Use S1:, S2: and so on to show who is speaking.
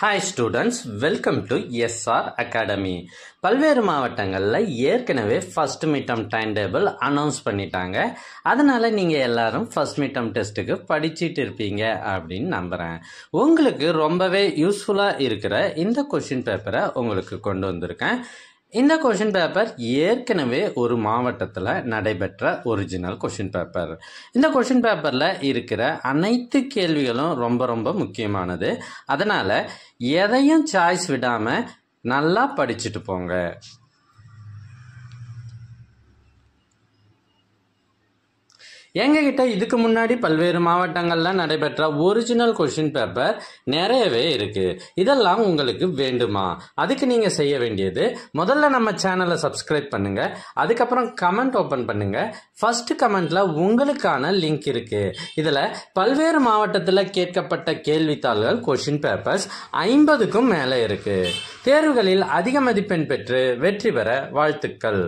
S1: Hi students, welcome to SR Academy. பல்வேறு மாவட்டங்கள்ல ஏற்கனவே first midterm time table announce பண்ணிட்டாங்க. அதனால நீங்க எல்லாரும் ஃபர்ஸ்ட் மிட்டம் டெஸ்ட்டுக்கு படிச்சிட்டு இருப்பீங்க அப்படின்னு நம்புறேன். உங்களுக்கு ரொம்பவே யூஸ்ஃபுல்லா இருக்கிற இந்த கொஸ்டின் பேப்பரை உங்களுக்கு கொண்டு வந்திருக்கேன். இந்த கொஷின் பேப்பர் ஏற்கனவே ஒரு மாவட்டத்தில் நடைபெற்ற ஒரிஜினல் கொஷின் பேப்பர். இந்த கொஷின் பேப்பரில் இருக்கிற அனைத்து கேள்விகளும் ரொம்ப ரொம்ப முக்கியமானது. அதனால் எதையும் சாய்ஸ் விடாமல் நல்லா படிச்சுட்டு போங்க. எங்ககிட்ட இதுக்கு முன்னாடி பல்வேறு மாவட்டங்கள்ல நடைபெற்ற ஒரிஜினல் கொஸ்டின் பேப்பர் நிறையவே இருக்கு. இதெல்லாம் உங்களுக்கு வேண்டுமா? அதுக்கு நீங்க செய்ய வேண்டியது, முதல்ல நம்ம சேனலை சப்ஸ்கிரைப் பண்ணுங்க. அதுக்கப்புறம் கமெண்ட் ஓபன் பண்ணுங்க. ஃபர்ஸ்ட் கமெண்ட்ல உங்களுக்கான லிங்க் இருக்கு. இதுல பல்வேறு மாவட்டத்துல கேட்கப்பட்ட கேள்வித்தாள்கள் கொஸ்டின் பேப்பர்ஸ் 50க்கும் மேல இருக்கு. தேர்வுகளில் அதிக மதிப்பெண் பெற்று வெற்றி பெற வாழ்த்துக்கள்.